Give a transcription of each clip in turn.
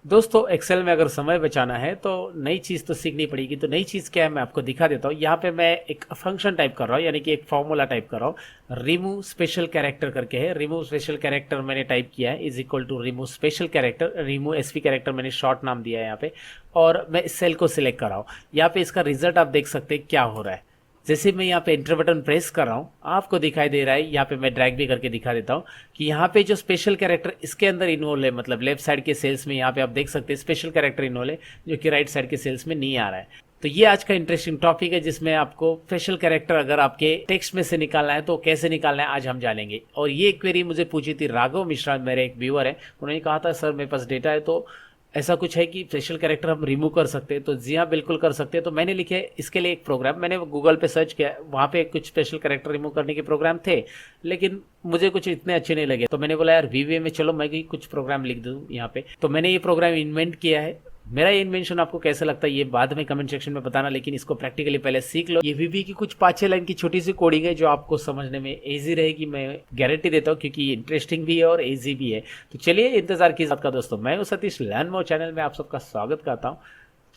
दोस्तों एक्सेल में अगर समय बचाना है तो नई चीज़ तो सीखनी पड़ेगी। तो नई चीज़ क्या है मैं आपको दिखा देता हूँ। यहाँ पे मैं एक फंक्शन टाइप कर रहा हूँ, यानी कि एक फॉर्मूला टाइप कर रहा हूँ। रिमूव स्पेशल कैरेक्टर करके है। रिमूव स्पेशल कैरेक्टर मैंने टाइप किया है is equal to remove special character. Remove SP character मैंने शॉर्ट नाम दिया है यहाँ पे। और मैं इस सेल को सिलेक्ट कर रहा हूँ। यहाँ पे इसका रिजल्ट आप देख सकते हैं क्या हो रहा है। जैसे मैं यहाँ पे एंटर बटन प्रेस कर रहा हूँ आपको दिखाई दे रहा है। यहाँ पे मैं ड्रैग भी करके दिखा देता हूँ कि यहाँ पे जो स्पेशल कैरेक्टर इसके अंदर इन्वॉल्व है, मतलब लेफ्ट साइड के सेल्स में यहाँ पे आप देख सकते हैं स्पेशल कैरेक्टर इन्वॉल्व है, जो कि राइट साइड के सेल्स में नहीं आ रहा है। तो ये आज का इंटरेस्टिंग टॉपिक है जिसमें आपको स्पेशल कैरेक्टर अगर आपके टेक्स्ट में से निकालना है तो कैसे निकालना है आज हम जानेंगे। और ये क्वेरी मुझे पूछी थी राघव मिश्रा, मेरे एक व्यूअर है, उन्होंने कहा था सर मेरे पास डेटा है तो ऐसा कुछ है कि स्पेशल कैरेक्टर हम रिमूव कर सकते हैं। तो जी हाँ बिल्कुल कर सकते हैं। तो मैंने लिखे इसके लिए एक प्रोग्राम, मैंने गूगल पे सर्च किया, वहाँ पे कुछ स्पेशल कैरेक्टर रिमूव करने के प्रोग्राम थे लेकिन मुझे कुछ इतने अच्छे नहीं लगे। तो मैंने बोला यार वीवीए में चलो मैं भी कुछ प्रोग्राम लिख दूँ यहाँ पे। तो मैंने ये प्रोग्राम इन्वेंट किया है। मेरा ये इन्वेंशन आपको कैसा लगता है ये बाद में कमेंट सेक्शन में बताना, लेकिन इसको प्रैक्टिकली पहले सीख लो। ये वीवी की कुछ 5-6 लाइन की छोटी सी कोडिंग है जो आपको समझने में इजी रहेगी, मैं गारंटी देता हूँ, क्योंकि ये इंटरेस्टिंग भी है और इजी भी है। तो चलिए इंतजार की बात का दोस्तों, मैं हूँ सतीश, लर्न मोर चैनल में आप सबका स्वागत करता हूँ।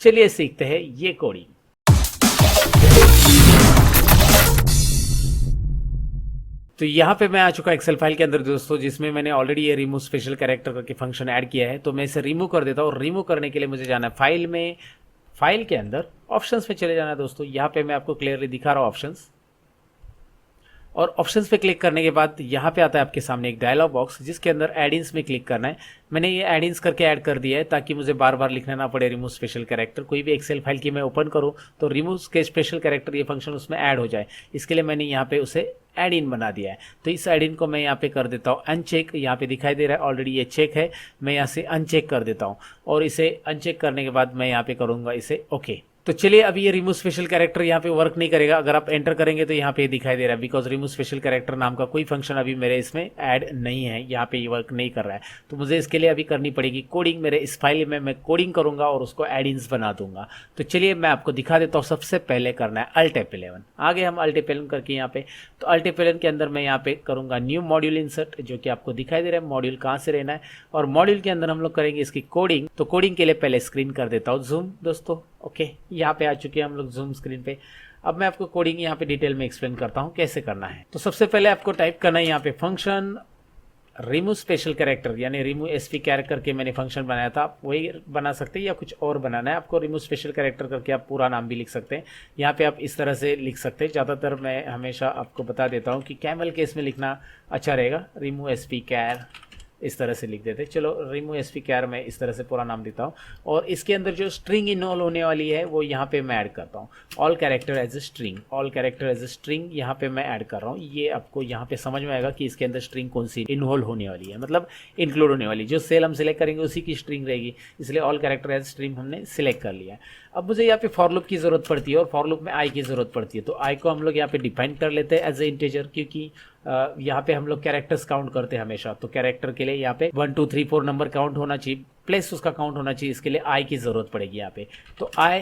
चलिए सीखते हैं ये कोडिंग। तो यहाँ पे मैं आ चुका एक्सेल फाइल के अंदर दोस्तों, जिसमें मैंने ऑलरेडी ये रिमूव स्पेशल कैरेक्टर करके फंक्शन ऐड किया है। तो मैं इसे रिमूव कर देता हूँ। रिमूव करने के लिए मुझे जाना है फाइल में, फाइल के अंदर ऑप्शंस में चले जाना है दोस्तों। यहाँ पे मैं आपको क्लियरली दिखा रहा हूँ ऑप्शंस, और ऑप्शंस पे क्लिक करने के बाद यहाँ पे आता है आपके सामने एक डायलॉग बॉक्स जिसके अंदर एडिंस में क्लिक करना है। मैंने ये एडिंस करके ऐड कर दिया है ताकि मुझे बार बार लिखना ना पड़े रिमूव स्पेशल कैरेक्टर। कोई भी एक्सेल फाइल की मैं ओपन करूँ तो रिमूव के स्पेशल कैरेक्टर ये फंक्शन उसमें ऐड हो जाए, इसके लिए मैंने यहाँ पे उसे एड इन बना दिया है। तो इस एड इन को मैं यहाँ पे कर देता हूँ अनचेक। यहाँ पे दिखाई दे रहा है ऑलरेडी ये चेक है, मैं यहाँ से अनचेक कर देता हूँ और इसे अनचेक करने के बाद मैं यहाँ पे करूँगा इसे ओके। तो चलिए अभी ये रिमूव स्पेशल कैरेक्टर यहाँ पे वर्क नहीं करेगा। अगर आप एंटर करेंगे तो यहाँ पे दिखाई दे रहा है बिकॉज रिमूव स्पेशल कैरेक्टर नाम का कोई फंक्शन अभी मेरे इसमें ऐड नहीं है, यहाँ पे ये वर्क नहीं कर रहा है। तो मुझे इसके लिए अभी करनी पड़ेगी कोडिंग। मेरे इस फाइल में मैं कोडिंग करूंगा और उसको एड इन्स बना दूंगा। तो चलिए मैं आपको दिखा देता हूँ। सबसे पहले करना है अल्ट F11। आगे हम अल्ट F11 करके यहाँ पे, तो अल्ट F11 के अंदर मैं यहाँ पे करूंगा न्यू मॉड्यूल इंसर्ट, जो कि आपको दिखाई दे रहा है मॉड्यूल कहाँ से रहना है। और मॉड्यूल के अंदर हम लोग करेंगे इसकी कोडिंग। तो कोडिंग के लिए पहले स्क्रीन कर देता हूँ जूम दोस्तों। ओके, यहाँ पे आ चुके हैं हम लोग जूम स्क्रीन पे। अब मैं आपको कोडिंग यहाँ पे डिटेल में एक्सप्लेन करता हूँ कैसे करना है। तो सबसे पहले आपको टाइप करना है यहाँ पे फंक्शन रिमूव स्पेशल कैरेक्टर, यानी रिमूव एसपी कैरेक्टर के मैंने फंक्शन बनाया था, आप वही बना सकते हैं या कुछ और बनाना है आपको। रिमूव स्पेशल कैरेक्टर करके आप पूरा नाम भी लिख सकते हैं। यहाँ पे आप इस तरह से लिख सकते हैं। ज़्यादातर मैं हमेशा आपको बता देता हूँ कि कैमल केस में लिखना अच्छा रहेगा। रिमूव एसपी कैर इस तरह से लिख देते। चलो रिमूव एसपी कैर मैं इस तरह से पूरा नाम देता हूँ। और इसके अंदर जो स्ट्रिंग इन्वॉल्व होने वाली है वो यहाँ पे मैं ऐड करता हूँ। All character as a string, all character as a string यहाँ पे मैं ऐड कर रहा हूँ। ये आपको यहाँ पे समझ में आएगा कि इसके अंदर स्ट्रिंग कौन सी इन्वॉल्व होने वाली है, मतलब इंक्लूड होने वाली। जो सेल हम सिलेक्ट करेंगे उसी की स्ट्रिंग रहेगी, इसलिए ऑल कैरेक्टर एज स्ट्रिंग हमने सिलेक्ट कर लिया है। अब मुझे यहाँ पे फॉर लूप की जरूरत पड़ती है और फॉर लूप में आई की जरूरत पड़ती है। तो आई को हम लोग यहाँ पे डिफाइन कर लेते हैं एज ए इंटीजर, क्योंकि यहाँ पे हम लोग कैरेक्टर्स काउंट करते हैं हमेशा। तो कैरेक्टर के लिए यहाँ पे 1 2 3 4 नंबर काउंट होना चाहिए, प्लस उसका काउंट होना चाहिए। इसके लिए आई की जरूरत पड़ेगी यहाँ पे। तो आई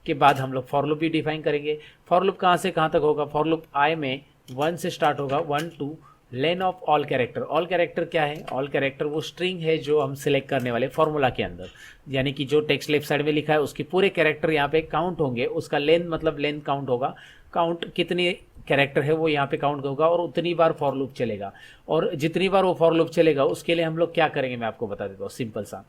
के बाद हम लोग फॉर लूप भी डिफाइन करेंगे। फॉर लूप कहाँ से कहाँ तक होगा? फॉर लूप आई में 1 से स्टार्ट होगा, 1 2 len of all character. All character क्या है? ऑल कैरेक्टर वो स्ट्रिंग है जो हम सिलेक्ट करने वाले फॉर्मूला के अंदर, यानी कि जो टेक्स्ट लेफ्ट साइड में लिखा है उसके पूरे कैरेक्टर यहाँ पे काउंट होंगे। उसका लेंथ मतलब लेंथ काउंट होगा, काउंट कितने कैरेक्टर है वो यहाँ पे काउंट होगा और उतनी बार फॉर लूप चलेगा। और जितनी बार वो फॉर लूप चलेगा उसके लिए हम लोग क्या करेंगे मैं आपको बता देता हूँ सिंपल सा।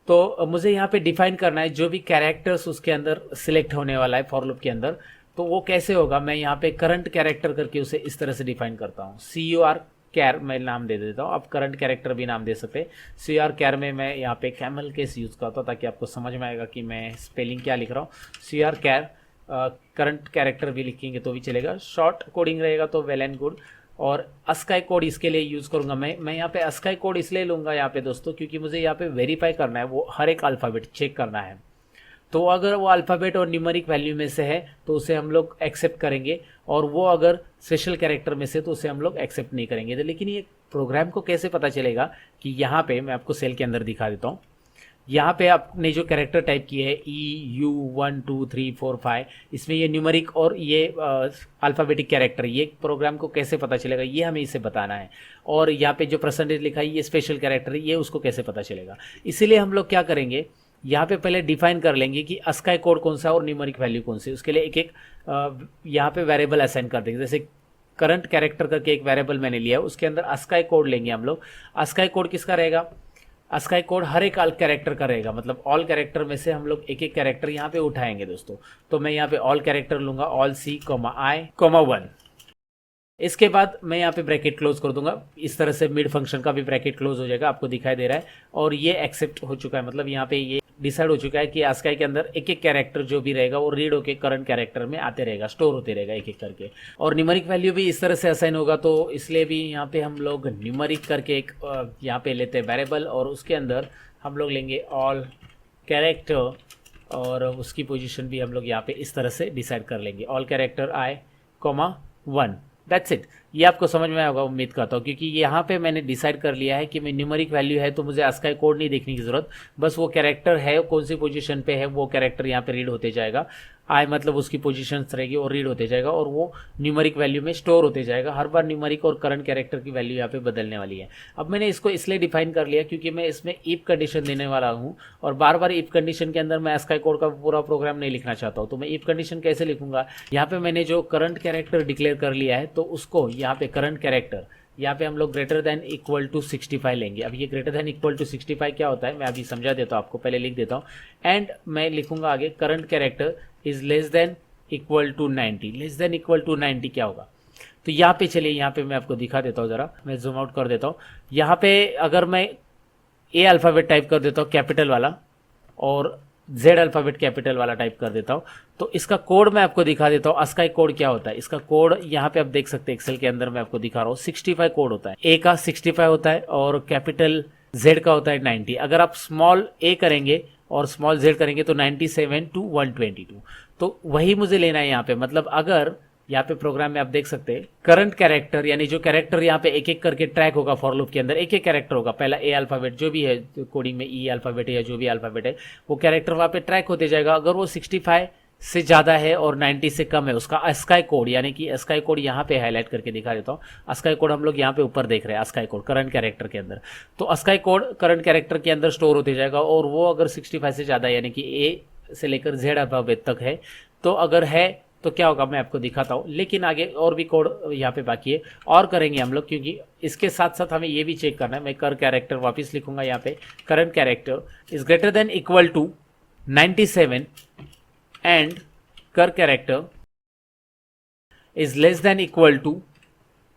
तो मुझे यहाँ पे डिफाइन करना है जो भी कैरेक्टर्स उसके अंदर सिलेक्ट होने वाला है फॉर लूप के अंदर, तो वो कैसे होगा। मैं यहाँ पे करंट कैरेक्टर करके उसे इस तरह से डिफाइन करता हूँ। CUR कैर मैं नाम दे देता हूँ, आप करंट कैरेक्टर भी नाम दे सकते हैं। CUR कैर में मैं यहाँ पे कैमल केस यूज़ करता हूँ ताकि आपको समझ में आएगा कि मैं स्पेलिंग क्या लिख रहा हूँ। CUR कैर करंट कैरेक्टर भी लिखेंगे तो भी चलेगा, शॉर्ट कोडिंग रहेगा तो वेल एंड गुड। और अस्काई कोड इसके लिए यूज़ करूंगा मैं यहाँ पे अस्काई कोड इसलिए लूँगा यहाँ पे दोस्तों क्योंकि मुझे यहाँ पे वेरीफाई करना है, वो हर एक अल्फ़ाबेट चेक करना है। तो अगर वो अल्फ़ाबेट और न्यूमेरिक वैल्यू में से है तो उसे हम लोग एक्सेप्ट करेंगे, और वो अगर स्पेशल कैरेक्टर में से तो उसे हम लोग एक्सेप्ट नहीं करेंगे। तो लेकिन ये प्रोग्राम को कैसे पता चलेगा कि यहाँ पे मैं आपको सेल के अंदर दिखा देता हूँ। यहाँ पे आपने जो कैरेक्टर टाइप की है EU12345, इसमें ये न्यूमेरिक और ये अल्फ़ाबेटिक कैरेक्टर, ये प्रोग्राम को कैसे पता चलेगा ये हमें इसे बताना है। और यहाँ पे जो परसेंटेज लिखा है ये स्पेशल कैरेक्टर है, ये उसको कैसे पता चलेगा। इसीलिए हम लोग क्या करेंगे, यहाँ पे पहले डिफाइन कर लेंगे कि अस्काई कोड कौन सा और न्यूमेरिक वैल्यू कौन सी। उसके लिए एक एक यहाँ पे वेरिएबल असाइन कर देंगे। जैसे करंट कैरेक्टर करके एक वेरिएबल मैंने लिया है, उसके अंदर अस्काई कोड लेंगे हम लोग। अस्काई कोड किसका रहेगा, अस्काई कोड हर एक कैरेक्टर का रहेगा, मतलब ऑल कैरेक्टर में से हम लोग एक एक कैरेक्टर यहाँ पे उठाएंगे दोस्तों। तो मैं यहाँ पे ऑल कैरेक्टर लूंगा, ऑल C,I,1। इसके बाद मैं यहाँ पे ब्रैकेट क्लोज कर दूंगा। इस तरह से मिड फंक्शन का भी ब्रैकेट क्लोज हो जाएगा, आपको दिखाई दे रहा है। और ये एक्सेप्ट हो चुका है, मतलब यहाँ पे ये डिसाइड हो चुका है कि अस्काई के अंदर एक एक कैरेक्टर जो भी रहेगा वो रीड होके करंट कैरेक्टर में आते रहेगा, स्टोर होते रहेगा एक एक करके। और न्यूमेरिक वैल्यू भी इस तरह से असाइन होगा, तो इसलिए भी यहाँ पे हम लोग न्यूमेरिक करके एक यहाँ पे लेते हैं वेरिएबल, और उसके अंदर हम लोग लेंगे ऑल कैरेक्टर, और उसकी पोजीशन भी हम लोग यहाँ पे इस तरह से डिसाइड कर लेंगे, all character I,1। That's it. ये आपको समझ में आया होगा उम्मीद करता हूँ, क्योंकि यहाँ पे मैंने डिसाइड कर लिया है कि मैं न्यूमेरिक वैल्यू है तो मुझे अस्काई कोड नहीं देखने की ज़रूरत, बस वो कैरेक्टर है कौन सी पोजीशन पे है वो कैरेक्टर यहाँ पे रीड होते जाएगा। आई मतलब उसकी पोजीशंस रहेगी और रीड होते जाएगा, और वो न्यूमेरिक वैल्यू में स्टोर होते जाएगा। हर बार न्यूमेरिक और करंट कैरेक्टर की वैल्यू यहाँ पे बदलने वाली है। अब मैंने इसको इसलिए डिफाइन कर लिया क्योंकि मैं इसमें इफ कंडीशन देने वाला हूँ, और बार बार इफ कंडीशन के अंदर मैं अस्काई कोड का पूरा प्रोग्राम नहीं लिखना चाहता हूँ। तो मैं इफ कंडीशन कैसे लिखूंगा, यहाँ पे मैंने जो करंट कैरेक्टर डिक्लेयर कर लिया है, तो उसको यहाँ पे करंट कैरेक्टर यहाँ पे हम लोग ग्रेटर देन इक्वल टू 65 लेंगे। अब ये ग्रेटर देन इक्वल टू 65 क्या होता है मैं अभी समझा देता हूँ आपको, पहले लिख देता हूँ। एंड मैं लिखूंगा आगे current character is less than equal to 90। Less than equal to 90 क्या होगा, तो यहाँ पे चलिए यहाँ पे मैं आपको दिखा देता हूँ, ज़रा मैं जूम आउट कर देता हूँ। यहाँ पे अगर मैं ए अल्फ़ाबेट टाइप कर देता हूँ कैपिटल वाला, और जेड अल्फ़ाबेट कैपिटल वाला टाइप कर देता हूँ, तो इसका कोड मैं आपको दिखा देता हूँ। अस्काई कोड क्या होता है, इसका कोड यहाँ पे आप देख सकते हैं एक्सेल के अंदर मैं आपको दिखा रहा हूँ। 65 कोड होता है, ए का 65 होता है और कैपिटल जेड का होता है 90। अगर आप स्मॉल ए करेंगे और स्मॉल जेड करेंगे तो 97 to 122, तो वही मुझे लेना है यहाँ पे। मतलब अगर यहाँ पे प्रोग्राम में आप देख सकते हैं करंट कैरेक्टर, यानी जो कैरेक्टर यहाँ पे एक एक करके ट्रैक होगा फॉर लूप के अंदर, एक एक कैरेक्टर होगा। पहला ए अल्फ़ाबेट जो भी है कोडिंग में, ई अल्फ़ाबेट है या जो भी अल्फ़ाबेट है, वो कैरेक्टर वहाँ पे ट्रैक होते जाएगा। अगर वो 65 से ज़्यादा है और 90 से कम है, उसका अस्काई कोड, यानी कि अस्काई कोड यहाँ पे हाईलाइट करके दिखा देता हूँ। अस्काई कोड हम लोग यहाँ पे ऊपर देख रहे हैं, अस्काई कोड करंट कैरेक्टर के अंदर। तो अस्काई कोड करंट कैरेक्टर के अंदर स्टोर होते जाएगा, और वो अगर 65 से ज़्यादा यानी कि ए से लेकर जेड अल्फ़ाबेट तक है, तो अगर है तो क्या होगा मैं आपको दिखाता हूँ। लेकिन आगे और भी कोड यहाँ पे बाकी है, और करेंगे हम लोग, क्योंकि इसके साथ साथ हमें ये भी चेक करना है। मैं कर कैरेक्टर वापस लिखूंगा यहाँ पे, current character is greater than equal to 97 and cur character is less than equal to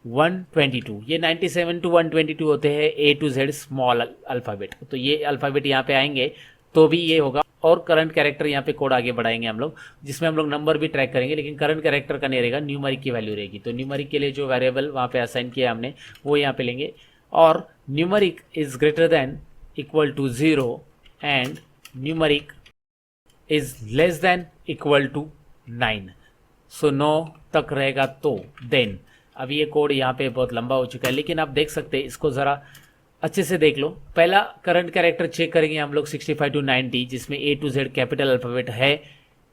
122। ये 97 to 122 होते हैं A to Z small alphabet. तो ये अल्फ़ाबेट यहाँ पे आएंगे तो भी ये होगा। और करंट कैरेक्टर यहाँ पे कोड आगे बढ़ाएंगे हम लोग, जिसमें हम लोग नंबर भी ट्रैक करेंगे, लेकिन करंट कैरेक्टर का नहीं रहेगा, न्यूमेरिक की वैल्यू रहेगी। तो न्यूमेरिक के लिए जो वेरिएबल वहाँ पे असाइन किया हमने वो यहाँ पे लेंगे, और numeric is greater than equal to 0 and numeric is less than equal to 9। So 9 तक रहेगा तो देन। अब ये कोड यहाँ पे बहुत लंबा हो चुका है, लेकिन आप देख सकते हैं, इसको ज़रा अच्छे से देख लो। पहला करंट कैरेक्टर चेक करेंगे हम लोग 65 to 90, जिसमें ए टू जेड कैपिटल अल्फ़ाबेट है।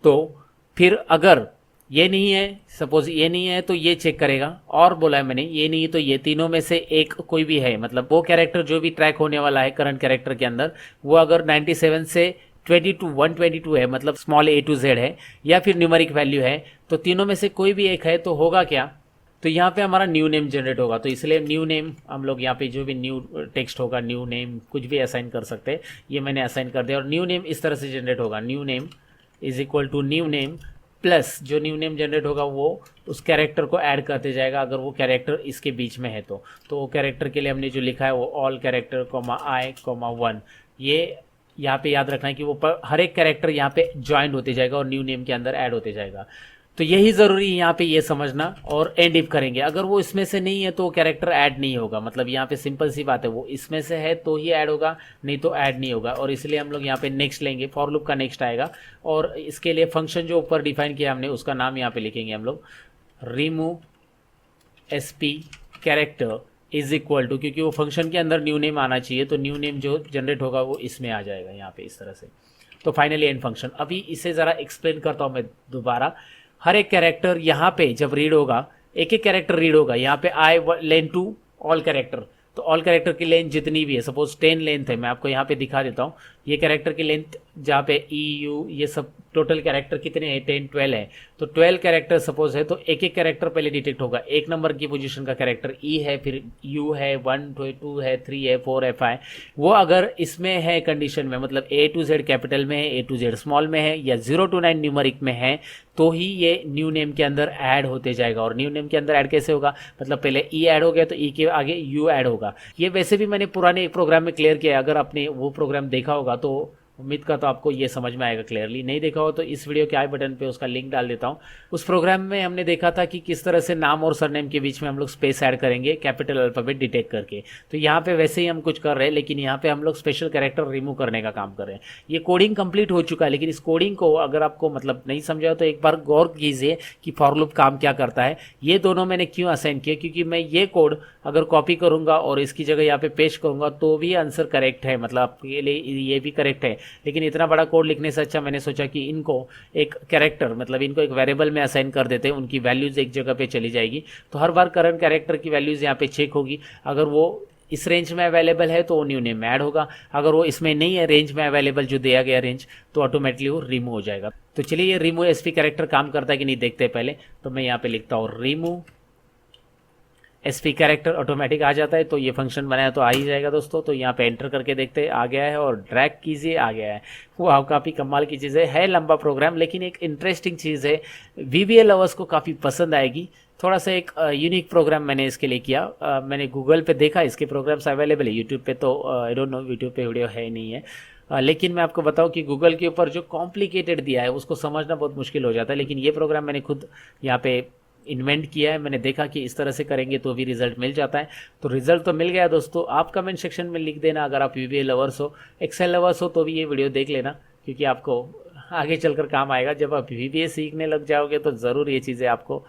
तो फिर अगर ये नहीं है, सपोज ये नहीं है, तो ये चेक करेगा। और बोला है मैंने ये नहीं तो ये, तीनों में से एक कोई भी है, मतलब वो कैरेक्टर जो भी ट्रैक होने वाला है करंट कैरेक्टर के अंदर, वो अगर 97 से 122 है, मतलब स्मॉल ए टू जेड है, या फिर न्यूमेरिक वैल्यू है, तो तीनों में से कोई भी एक है, तो होगा क्या, तो यहाँ पे हमारा न्यू नेम जनरेट होगा। तो इसलिए न्यू नेम हम लोग यहाँ पे जो भी न्यू टेक्स्ट होगा, न्यू नेम कुछ भी असाइन कर सकते हैं। ये मैंने असाइन कर दिया, और न्यू नेम इस तरह से जनरेट होगा, new name is equal to new name plus जो न्यू नेम जनरेट होगा वो उस कैरेक्टर को ऐड करते जाएगा, अगर वो कैरेक्टर इसके बीच में है तो वो कैरेक्टर के लिए हमने जो लिखा है वो ऑल कैरेक्टर I,1। ये यहाँ पे याद रखना है कि वो हर एक कैरेक्टर यहाँ पे ज्वाइन होते जाएगा और न्यू नेम के अंदर ऐड होते जाएगा। तो यही ज़रूरी है यहाँ पे ये समझना, और एंड इफ करेंगे। अगर वो इसमें से नहीं है तो वो कैरेक्टर ऐड नहीं होगा, मतलब यहाँ पे सिंपल सी बात है, वो इसमें से है तो ही ऐड होगा, नहीं तो ऐड नहीं होगा। और इसलिए हम लोग यहाँ पे नेक्स्ट लेंगे, फॉर लूप का नेक्स्ट आएगा, और इसके लिए फंक्शन जो ऊपर डिफाइन किया हमने उसका नाम यहाँ पे लिखेंगे हम लोग, remove SP character is equal to, क्योंकि वो फंक्शन के अंदर न्यू नेम आना चाहिए, तो न्यू नेम जो जनरेट होगा वो इसमें आ जाएगा यहाँ पे इस तरह से। तो फाइनली एंड फंक्शन। अभी इसे ज़रा एक्सप्लेन करता हूँ मैं दोबारा। हर एक कैरेक्टर यहाँ पे जब रीड होगा, एक एक कैरेक्टर रीड होगा, यहाँ पे आई लेन टू ऑल कैरेक्टर, तो ऑल कैरेक्टर की लेंथ जितनी भी है, सपोज 10 लेंथ है, मैं आपको यहाँ पे दिखा देता हूँ। ये कैरेक्टर की लेंथ जहाँ पे ई यू ये सब टोटल कैरेक्टर कितने हैं, 10 12 है, तो 12 कैरेक्टर सपोज है, तो एक एक कैरेक्टर पहले डिटेक्ट होगा। एक नंबर की पोजीशन का कैरेक्टर ई है, फिर यू है, 1 2 है, 3 है, 4 है, 5, वो अगर इसमें है कंडीशन में, मतलब ए टू जेड कैपिटल में है, ए टू जेड स्मॉल में है, या 0 to 9 न्यूमरिक में है, तो ही ये न्यू नेम के अंदर ऐड होते जाएगा। और न्यू नेम के अंदर ऐड कैसे होगा, मतलब पहले ई ऐड हो गया तो ई के आगे यू ऐड होगा। ये वैसे भी मैंने पुराने एक प्रोग्राम में क्लियर किया है, अगर आपने वो प्रोग्राम देखा होगा तो उम्मीद का तो आपको ये समझ में आएगा क्लियरली। नहीं देखा हो तो इस वीडियो के आई बटन पे उसका लिंक डाल देता हूँ। उस प्रोग्राम में हमने देखा था कि किस तरह से नाम और सरनेम के बीच में हम लोग स्पेस ऐड करेंगे कैपिटल अल्फ़ाबेट डिटेक्ट करके। तो यहाँ पे वैसे ही हम कुछ कर रहे हैं, लेकिन यहाँ पे हम लोग स्पेशल कैरेक्टर रिमूव करने का काम कर रहे हैं। ये कोडिंग कंप्लीट हो चुका है, लेकिन इस कोडिंग को अगर आपको मतलब नहीं समझा तो एक बार गौर कीजिए कि फॉर लूप काम क्या करता है। ये दोनों मैंने क्यों असाइन किए, क्योंकि मैं ये कोड अगर कॉपी करूँगा और इसकी जगह यहाँ पे पेस्ट करूँगा तो भी आंसर करेक्ट है, मतलब आपके लिए ये भी करेक्ट है। लेकिन इतना बड़ा कोड लिखने से अच्छा मैंने सोचा कि इनको एक कैरेक्टर, मतलब इनको एक वेरिएबल में असाइन कर देते हैं, उनकी वैल्यूज़ एक जगह पे चली जाएगी। तो हर बार करंट कैरेक्टर की वैल्यूज़ यहाँ पे चेक होगी। अगर वो इस रेंज में अवेलेबल है तो वो न्यू नेम में ऐड होगा, अगर वो इसमें नहीं है रेंज में अवेलेबल जो दिया गया रेंज, तो ऑटोमेटिकली वो रिमूव हो जाएगा। तो चलिए ये रिमूव एसपी कैरेक्टर काम करता है कि नहीं देखते हैं पहले। तो मैं यहाँ पे लिखता हूँ रिमूव एसपी कैरेक्टर, ऑटोमेटिक आ जाता है। तो ये फंक्शन बनाया तो आ ही जाएगा दोस्तों। तो यहाँ पे एंटर करके देखते हैं आ गया है, और ड्रैग कीजिए आ गया है। वाह, काफ़ी कमाल की चीज़ है लंबा प्रोग्राम, लेकिन एक इंटरेस्टिंग चीज़ है, वीबीए लवर्स को काफ़ी पसंद आएगी। थोड़ा सा एक यूनिक प्रोग्राम मैंने इसके लिए किया। मैंने गूगल पे देखा, इसके प्रोग्राम्स अवेलेबल है यूट्यूब पे, तो आई डोंट नो यूट्यूब पे वीडियो है नहीं है, लेकिन मैं आपको बताऊं कि गूगल के ऊपर जो कॉम्प्लिकेटेड दिया है उसको समझना बहुत मुश्किल हो जाता है। लेकिन ये प्रोग्राम मैंने खुद यहाँ पे इन्वेंट किया है। मैंने देखा कि इस तरह से करेंगे तो भी रिजल्ट मिल जाता है। तो रिजल्ट तो मिल गया दोस्तों। आप कमेंट सेक्शन में लिख देना अगर आप वीबीए लवर्स हो, एक्सेल लवर्स हो तो भी ये वीडियो देख लेना, क्योंकि आपको आगे चलकर काम आएगा। जब आप वीबीए सीखने लग जाओगे तो ज़रूर ये चीज़ें आपको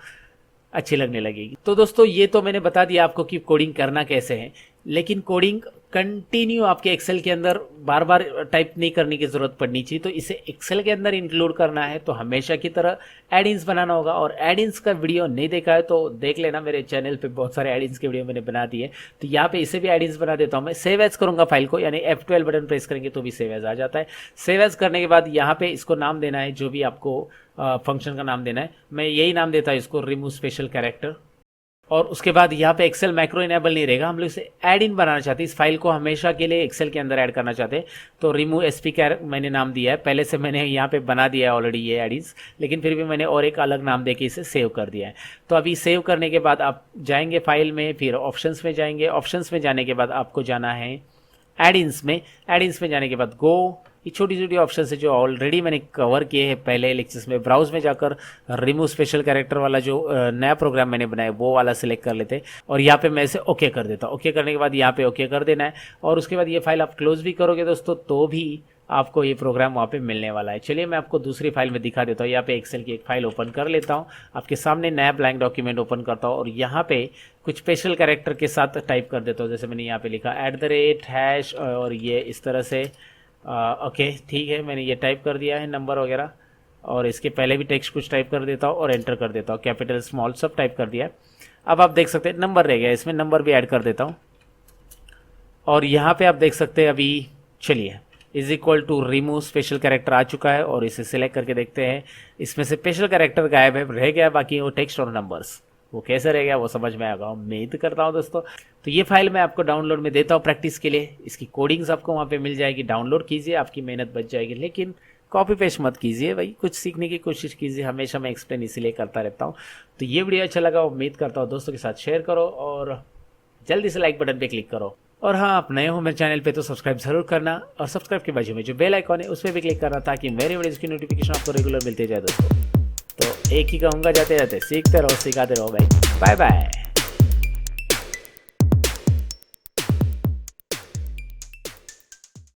अच्छी लगने लगेगी। तो दोस्तों ये तो मैंने बता दिया आपको कि कोडिंग करना कैसे है, लेकिन कोडिंग कंटिन्यू आपके एक्सेल के अंदर बार बार टाइप नहीं करने की ज़रूरत पड़नी चाहिए। तो इसे एक्सेल के अंदर इंक्लूड करना है तो हमेशा की तरह एड-इन्स बनाना होगा। और एड-इन्स का वीडियो नहीं देखा है तो देख लेना, मेरे चैनल पे बहुत सारे एड-इन्स के वीडियो मैंने बना दिए। तो यहाँ पे इसे भी एड-इन्स बना देता हूँ मैं। सेव एज करूँगा फाइल को, यानी F12 बटन प्रेस करेंगे तो भी सेव एज आ जाता है। सेव एज करने के बाद यहाँ पे इसको नाम देना है, जो भी आपको फंक्शन का नाम देना है। मैं यही नाम देता हूँ इसको, रिमूव स्पेशल कैरेक्टर। और उसके बाद यहाँ पे एक्सेल मैक्रो इनेबल नहीं रहेगा, हम लोग इसे ऐड इन बनाना चाहते हैं। इस फाइल को हमेशा के लिए एक्सेल के अंदर ऐड करना चाहते हैं। तो रिमूव एसपी कैर मैंने नाम दिया है, पहले से मैंने यहाँ पे बना दिया है ऑलरेडी ये एडिन्स, लेकिन फिर भी मैंने और एक अलग नाम देके इसे सेव कर दिया है। तो अभी सेव करने के बाद आप जाएंगे फाइल में, फिर ऑप्शंस में जाएंगे। ऑप्शंस में जाने के बाद आपको जाना है एडिन्स में। एडिन्स में जाने के बाद गो, ये छोटी छोटी ऑप्शन है जो ऑलरेडी मैंने कवर किए हैं पहले लेक्चर्स में। ब्राउज में जाकर रिमूव स्पेशल कैरेक्टर वाला जो नया प्रोग्राम मैंने बनाया वो वाला सिलेक्ट कर लेते हैं, और यहाँ पे मैं इसे ओके कर देता हूँ। ओके करने के बाद यहाँ पे ओके कर देना है, और उसके बाद ये फाइल आप क्लोज भी करोगे दोस्तों तो भी आपको ये प्रोग्राम वहाँ पे मिलने वाला है। चलिए मैं आपको दूसरी फाइल में दिखा देता हूँ। यहाँ पे एक्सेल की एक फाइल ओपन कर लेता हूँ, आपके सामने नया ब्लैंक डॉक्यूमेंट ओपन करता हूँ, और यहाँ पे कुछ स्पेशल कैरेक्टर के साथ टाइप कर देता हूँ। जैसे मैंने यहाँ पे लिखा @ और ये इस तरह से ओके ठीक है, मैंने ये टाइप कर दिया है नंबर वगैरह, और इसके पहले भी टेक्स्ट कुछ टाइप कर देता हूँ और एंटर कर देता हूँ। कैपिटल स्मॉल सब टाइप कर दिया। अब आप देख सकते हैं नंबर रह गया, इसमें नंबर भी ऐड कर देता हूँ। और यहाँ पे आप देख सकते हैं अभी, चलिए = रिमूव स्पेशल कैरेक्टर आ चुका है, और इसे सिलेक्ट करके देखते हैं। इसमें से स्पेशल कैरेक्टर गायब है, रह गया बाकी वो टेक्स्ट और नंबर्स। वो कैसे रह गया वो समझ में आएगा, उम्मीद करता हूँ दोस्तों। तो ये फाइल मैं आपको डाउनलोड में देता हूँ प्रैक्टिस के लिए। इसकी कोडिंग्स आपको वहाँ पे मिल जाएगी, डाउनलोड कीजिए, आपकी मेहनत बच जाएगी। लेकिन कॉपी पेस्ट मत कीजिए भाई, कुछ सीखने की कोशिश कीजिए। हमेशा मैं एक्सप्लेन इसीलिए करता रहता हूँ। तो ये वीडियो अच्छा लगा, उम्मीद करता हूँ दोस्तों के साथ शेयर करो, और जल्दी से लाइक बटन पे क्लिक करो। और हाँ, आप नए हो मेरे चैनल पे तो सब्सक्राइब जरूर करना, और सब्सक्राइब के बाजू में जो बेल आइकॉन है उस पर भी क्लिक करना, ताकि मेरी वीडियोज़ की नोटिफिकेशन आपको रेगुलर मिलती जाए दोस्तों। तो एक ही कहूँगा, जाते जाते सीखते रहो, सिखाते रहो भाई। Bye bye.